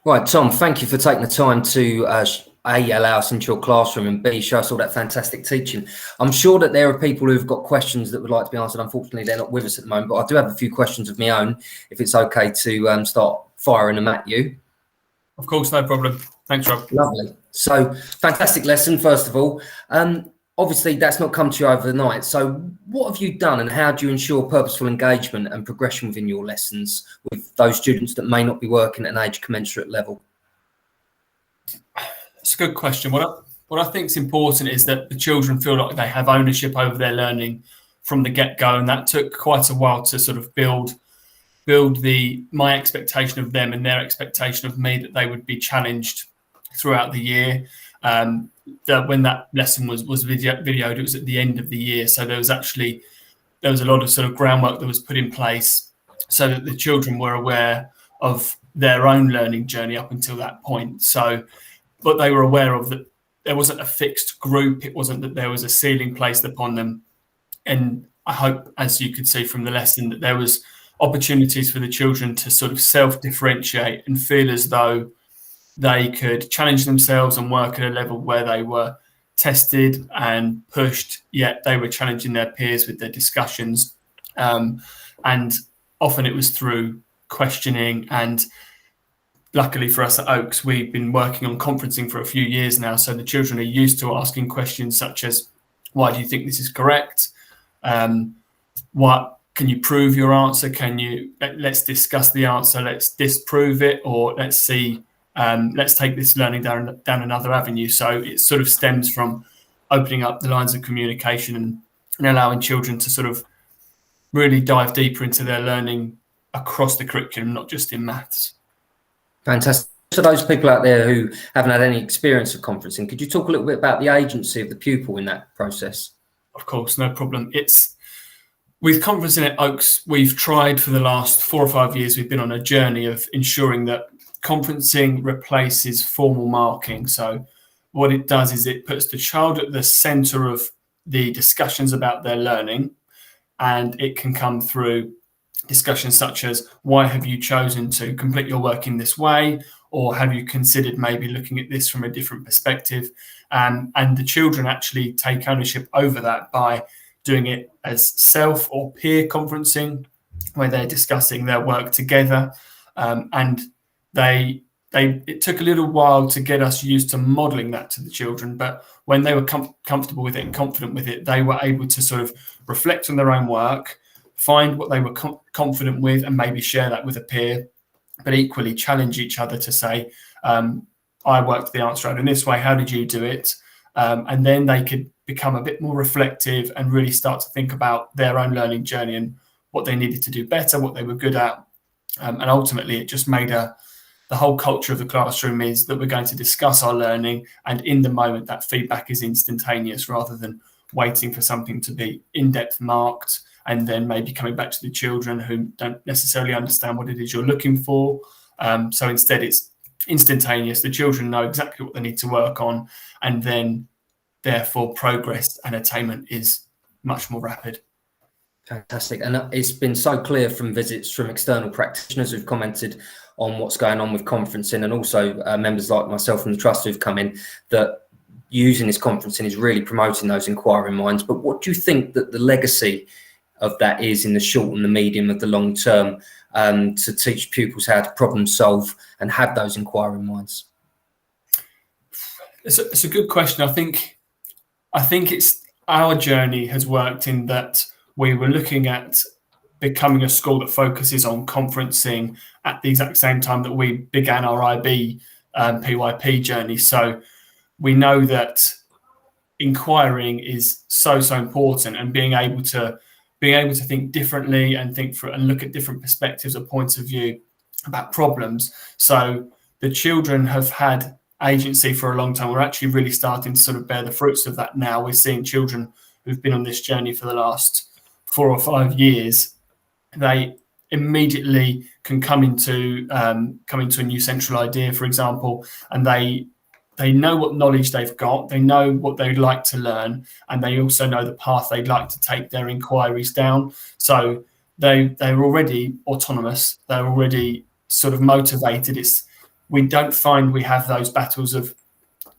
Right, Tom, thank you for taking the time to A, allow us into your classroom, and B, show us all that fantastic teaching. I'm sure that there are people who've got questions that would like to be answered. Unfortunately, they're not with us at the moment, but I do have a few questions of my own, if it's okay to start firing them at you. Of course, no problem. Thanks, Rob. Lovely. So, fantastic lesson, first of all. Obviously, that's not come to you overnight. So what have you done, and how do you ensure purposeful engagement and progression within your lessons with those students that may not be working at an age commensurate level? It's a good question. What I think is important is that the children feel like they have ownership over their learning from the get-go, and that took quite a while to sort of build my expectation of them and their expectation of me, that they would be challenged throughout the year. That when that lesson was videoed, it was at the end of the year, so there was a lot of sort of groundwork that was put in place so that the children were aware of their own learning journey up until that point. So, but they were aware of that there wasn't a fixed group, it wasn't that there was a ceiling placed upon them. And I hope, as you could see from the lesson, that there was opportunities for the children to sort of self-differentiate and feel as though they could challenge themselves and work at a level where they were tested and pushed, yet they were challenging their peers with their discussions. And often it was through questioning. And luckily for us at Oaks, we've been working on conferencing for a few years now. So the children are used to asking questions such as, why do you think this is correct? What can you prove your answer? Let's discuss the answer. Let's disprove it, or let's take this learning down another avenue. So it sort of stems from opening up the lines of communication and allowing children to sort of really dive deeper into their learning across the curriculum, not just in maths. Fantastic. For those people out there who haven't had any experience of conferencing, could you talk a little bit about the agency of the pupil in that process? Of course, no problem. With conferencing at Oaks, we've tried for the last 4 or 5 years, we've been on a journey of ensuring that conferencing replaces formal marking. So what it does is it puts the child at the center of the discussions about their learning, and it can come through discussions such as, why have you chosen to complete your work in this way? Or have you considered maybe looking at this from a different perspective? And the children actually take ownership over that by doing it as self or peer conferencing, where they're discussing their work together. And it took a little while to get us used to modeling that to the children, but when they were comfortable with it and confident with it, they were able to sort of reflect on their own work, find what they were confident with, and maybe share that with a peer, but equally challenge each other to say, I worked the answer out in this way, how did you do it? And then they could become a bit more reflective and really start to think about their own learning journey and what they needed to do better, what they were good at. And ultimately, it just made the whole culture of the classroom is that we're going to discuss our learning, and in the moment, that feedback is instantaneous rather than waiting for something to be in-depth marked and then maybe coming back to the children who don't necessarily understand what it is you're looking for. So instead, it's instantaneous. The children know exactly what they need to work on, and then therefore progress and attainment is much more rapid. Fantastic. And it's been so clear from visits from external practitioners who've commented on what's going on with conferencing, and also members like myself from the trust who've come in, that using this conferencing is really promoting those inquiring minds. But what do you think that the legacy of that is in the short and the medium of the long term, to teach pupils how to problem solve and have those inquiring minds? It's a good question. I think it's our journey has worked in that we were looking at becoming a school that focuses on conferencing at the exact same time that we began our IB PYP journey. So we know that inquiring is so important, and being able to think differently and and look at different perspectives or points of view about problems. So the children have had agency for a long time. We're actually really starting to sort of bear the fruits of that now. We're seeing children who've been on this journey for the last 4 or 5 years. They immediately can come into a new central idea, for example, and they know what knowledge they've got, they know what they'd like to learn, and they also know the path they'd like to take their inquiries down. So they're already autonomous, they're already sort of motivated. we don't find we have those battles of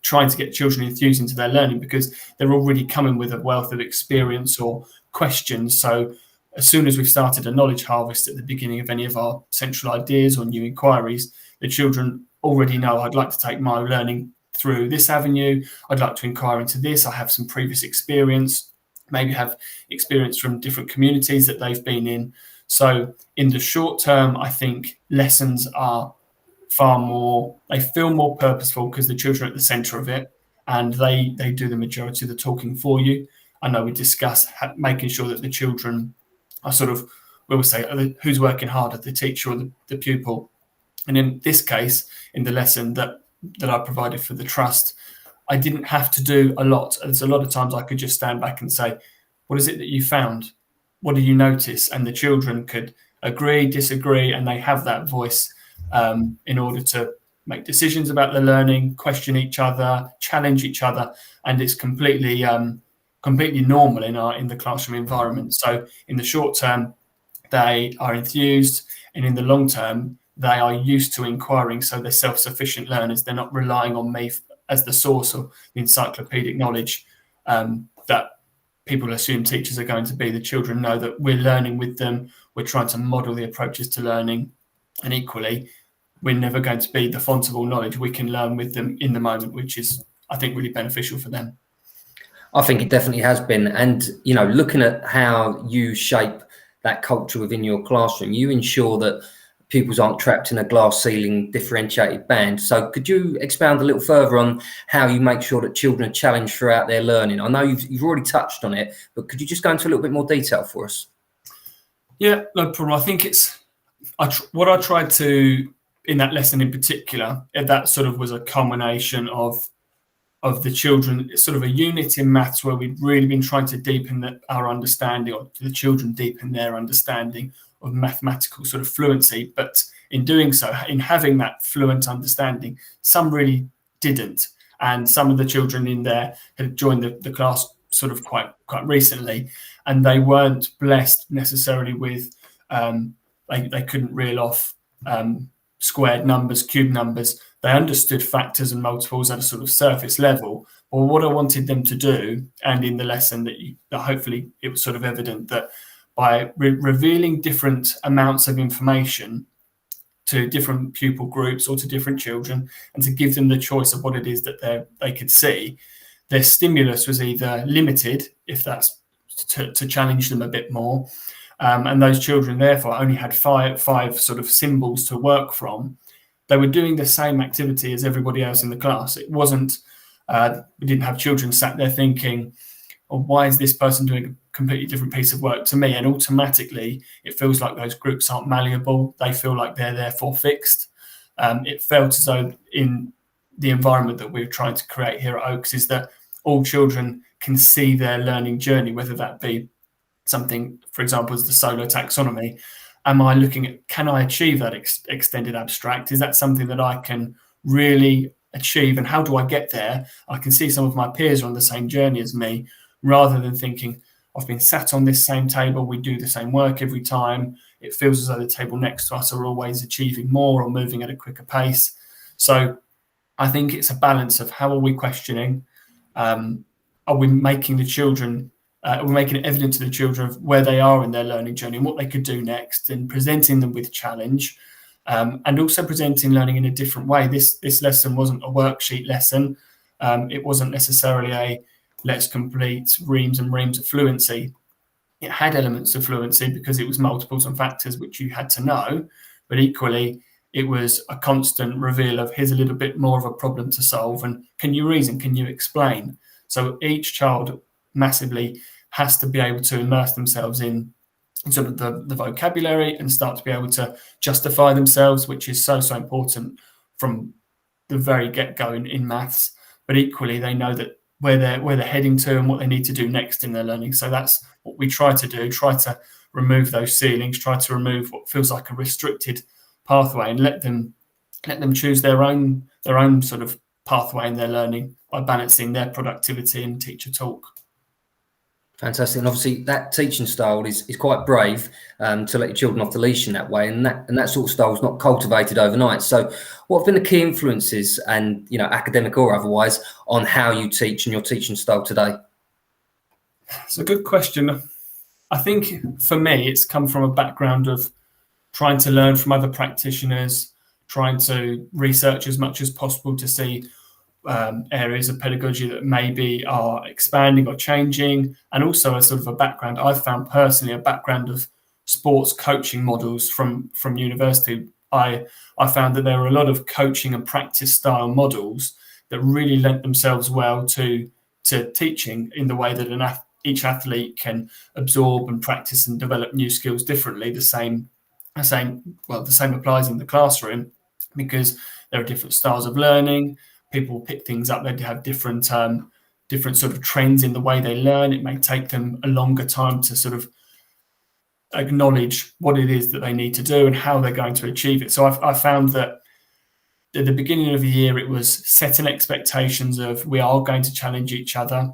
trying to get children enthused into their learning, because they're already coming with a wealth of experience or questions. So as soon as we've started a knowledge harvest at the beginning of any of our central ideas or new inquiries, the children already know, I'd like to take my learning through this avenue, I'd like to inquire into this, I have some previous experience, maybe have experience from different communities that they've been in. So in the short term, I think lessons are they feel more purposeful because the children are at the center of it, and they do the majority of the talking for you. I know we discussed making sure that the children are sort of, we will say, who's working harder, the teacher or the pupil. And in this case, in the lesson that I provided for the trust, I didn't have to do a lot. There's a lot of times I could just stand back and say, what is it that you found? What do you notice? And the children could agree, disagree, and they have that voice in order to make decisions about the learning, question each other, challenge each other, and it's completely normal in the classroom environment. So in the short term, they are enthused, and in the long term, they are used to inquiring. So they're self-sufficient learners. They're not relying on me as the source of the encyclopedic knowledge that people assume teachers are going to be. The children know that we're learning with them. We're trying to model the approaches to learning, and equally, we're never going to be the font of all knowledge. We can learn with them in the moment, which is, I think, really beneficial for them. I think it definitely has been. And, you know, looking at how you shape that culture within your classroom, you ensure that pupils aren't trapped in a glass ceiling differentiated band. So could you expound a little further on how you make sure that children are challenged throughout their learning? I know you've already touched on it, but could you just go into a little bit more detail for us? Yeah, no problem. I think what I tried to, in that lesson in particular, that sort of was a culmination of the children, sort of a unit in maths where we've really been trying to deepen our understanding, or the children deepen their understanding of mathematical sort of fluency. But in doing so, in having that fluent understanding, some really didn't. And some of the children in there had joined the class sort of quite recently, and they weren't blessed necessarily with, they couldn't reel off squared numbers, cube numbers. They understood factors and multiples at a sort of surface level. Or what I wanted them to do, and in the lesson that hopefully it was sort of evident, that by revealing different amounts of information to different pupil groups or to different children, and to give them the choice of what it is that they could see, their stimulus was either limited, if that's to challenge them a bit more, and those children therefore only had five sort of symbols to work from. They were doing the same activity as everybody else in the class. It wasn't, we didn't have children sat there thinking, oh, why is this person doing a completely different piece of work to me? And automatically it feels like those groups aren't malleable. They feel like they're therefore fixed. It felt as though in the environment that we're trying to create here at Oaks is that all children can see their learning journey, whether that be something, for example, as the solar taxonomy. Am I looking at, can I achieve that extended abstract? Is that something that I can really achieve? And how do I get there? I can see some of my peers are on the same journey as me, rather than thinking, I've been sat on this same table, we do the same work every time. It feels as though the table next to us are always achieving more or moving at a quicker pace. So I think it's a balance of how are we questioning? Are we making the children, we're making it evident to the children of where they are in their learning journey and what they could do next, and presenting them with challenge, and also presenting learning in a different way. This lesson wasn't a worksheet lesson. It wasn't necessarily a let's complete reams and reams of fluency. It had elements of fluency because it was multiples and factors which you had to know, but equally it was a constant reveal of here's a little bit more of a problem to solve, and can you reason, can you explain? So each child massively has to be able to immerse themselves in sort of the vocabulary and start to be able to justify themselves, which is so important from the very get-go in maths. But equally, they know that where they're heading to and what they need to do next in their learning. So that's what we try to do, try to remove those ceilings, try to remove what feels like a restricted pathway, and let them choose their own sort of pathway in their learning by balancing their productivity and teacher talk. Fantastic. And obviously that teaching style is quite brave, to let your children off the leash in that way. And that sort of style is not cultivated overnight. So what have been the key influences, and, you know, academic or otherwise, on how you teach and your teaching style today? It's a good question. I think for me, it's come from a background of trying to learn from other practitioners, trying to research as much as possible to see areas of pedagogy that maybe are expanding or changing, and also a sort of a background. I've found personally a background of sports coaching models from university. I found that there were a lot of coaching and practice style models that really lent themselves well to teaching, in the way that each athlete can absorb and practice and develop new skills differently. The same applies in the classroom, because there are different styles of learning. People pick things up. They have different sort of trends in the way they learn. It may take them a longer time to sort of acknowledge what it is that they need to do and how they're going to achieve it. So I found that at the beginning of the year, it was setting expectations of, we are going to challenge each other.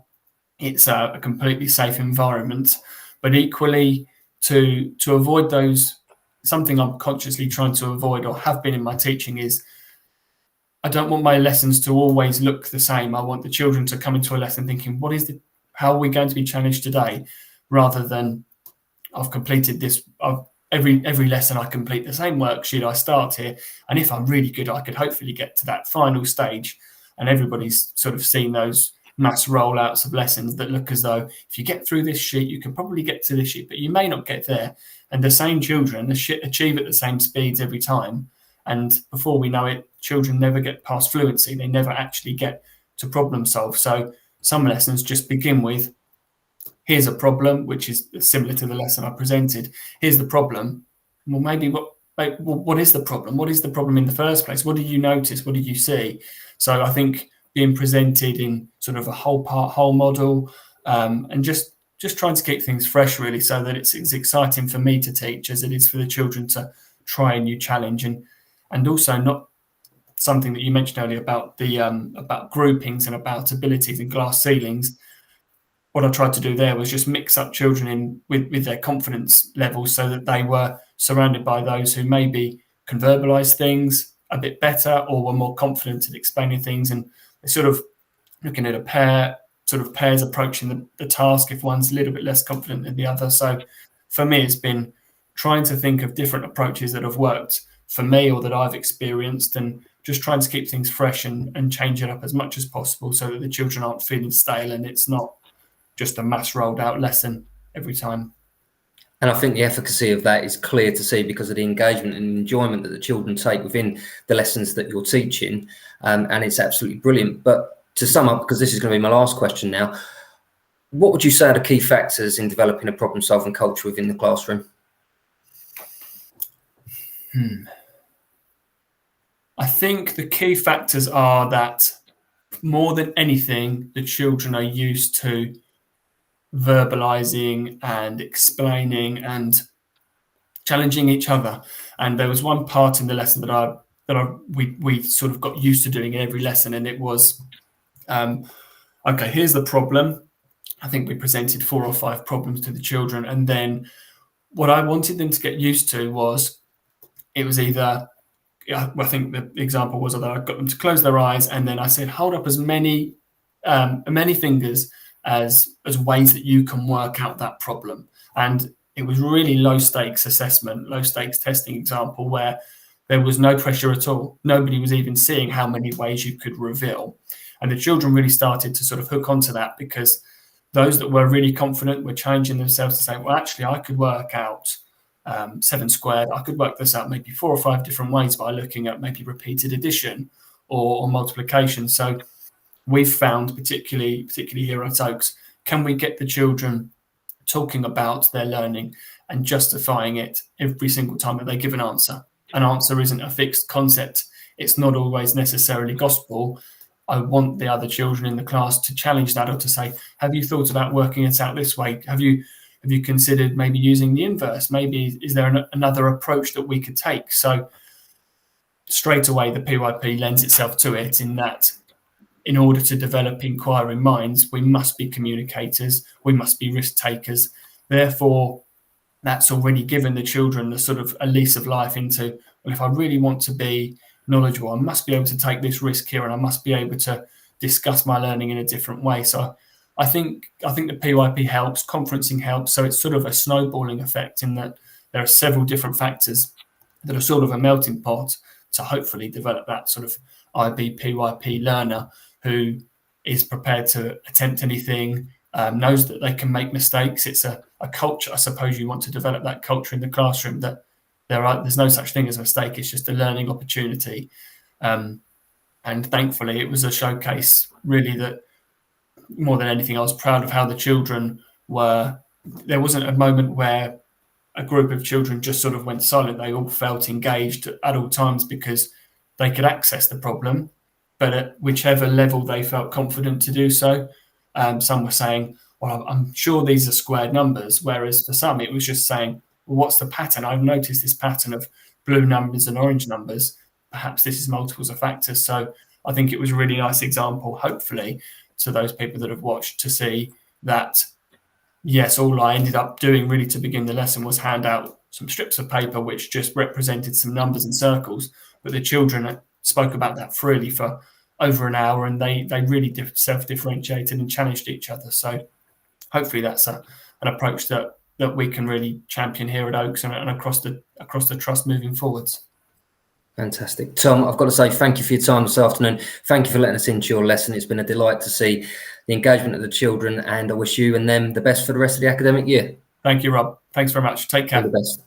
It's a completely safe environment, but equally to avoid those, something I'm consciously trying to avoid, or have been in my teaching, is I don't want my lessons to always look the same. I want the children to come into a lesson thinking, how are we going to be challenged today? Rather than, I've completed this, every lesson I complete the same worksheet, I start here. And if I'm really good, I could hopefully get to that final stage. And everybody's sort of seen those mass rollouts of lessons that look as though if you get through this sheet, you can probably get to this sheet, but you may not get there. And the same children achieve at the same speeds every time. And before we know it, children never get past fluency. They never actually get to problem solve. So some lessons just begin with, here's a problem, which is similar to the lesson I presented. Here's the problem. Well, what is the problem? What is the problem in the first place? What did you notice? What did you see? So I think being presented in sort of a whole model, and just trying to keep things fresh, really, so that it's as exciting for me to teach as it is for the children to try a new challenge. And also, not something that you mentioned earlier about the about groupings and about abilities and glass ceilings. What I tried to do there was just mix up children in with their confidence levels, so that they were surrounded by those who maybe can verbalise things a bit better, or were more confident at explaining things, and they're sort of looking at pairs approaching the task if one's a little bit less confident than the other. So for me, it's been trying to think of different approaches that have worked for me or that I've experienced, and just trying to keep things fresh and change it up as much as possible, so that the children aren't feeling stale and it's not just a mass rolled out lesson every time. And I think the efficacy of that is clear to see, because of the engagement and enjoyment that the children take within the lessons that you're teaching. And it's absolutely brilliant. But to sum up, because this is going to be my last question now, what would you say are the key factors in developing a problem-solving culture within the classroom? I think the key factors are that, more than anything, the children are used to verbalizing and explaining and challenging each other. And there was one part in the lesson that we sort of got used to doing in every lesson, and it was, okay, here's the problem. I think we presented 4 or 5 problems to the children, and then what I wanted them to get used to was, it was either, I think the example was that I got them to close their eyes, and then I said, hold up as many fingers as ways that you can work out that problem. And it was really low stakes assessment, low stakes testing example, where there was no pressure at all. Nobody was even seeing how many ways you could reveal. And the children really started to sort of hook onto that, because those that were really confident were challenging themselves to say, well, actually, I could work out 7 squared. I could work this out maybe 4 or 5 different ways by looking at maybe repeated addition or multiplication. So we've found, particularly here at Oaks, can we get the children talking about their learning and justifying it every single time that they give an answer? An answer isn't a fixed concept. It's not always necessarily gospel. I want the other children in the class to challenge that, or to say, have you thought about working it out this way? Have you considered maybe using the inverse? Maybe is there another approach that we could take? So straight away, the PYP lends itself to it, in that in order to develop inquiring minds, we must be communicators, we must be risk takers. Therefore, that's already given the children the sort of a lease of life into, well, if I really want to be knowledgeable, I must be able to take this risk here, and I must be able to discuss my learning in a different way. So I think the PYP helps, conferencing helps. So it's sort of a snowballing effect in that there are several different factors that are sort of a melting pot to hopefully develop that sort of IB PYP learner who is prepared to attempt anything, knows that they can make mistakes. It's a culture. I suppose you want to develop that culture in the classroom that there's no such thing as a mistake. It's just a learning opportunity. And thankfully, it was a showcase, really, that more than anything, I was proud of how the children were. There wasn't a moment where a group of children just sort of went silent. They all felt engaged at all times because they could access the problem, but at whichever level they felt confident to do so. Some were saying, well, I'm sure these are squared numbers, whereas for some it was just saying, well, what's the pattern? I've noticed this pattern of blue numbers and orange numbers. Perhaps this is multiples of factors. So I think it was a really nice example, hopefully, to those people that have watched, to see that, yes, all I ended up doing really to begin the lesson was hand out some strips of paper which just represented some numbers and circles, but the children spoke about that freely for over an hour, and they really self-differentiated and challenged each other. So hopefully that's an approach that we can really champion here at Oaks and across the trust moving forwards. Fantastic. Tom, I've got to say thank you for your time this afternoon. Thank you for letting us into your lesson. It's been a delight to see the engagement of the children, and I wish you and them the best for the rest of the academic year. Thank you, Rob. Thanks very much. Take care. All the best.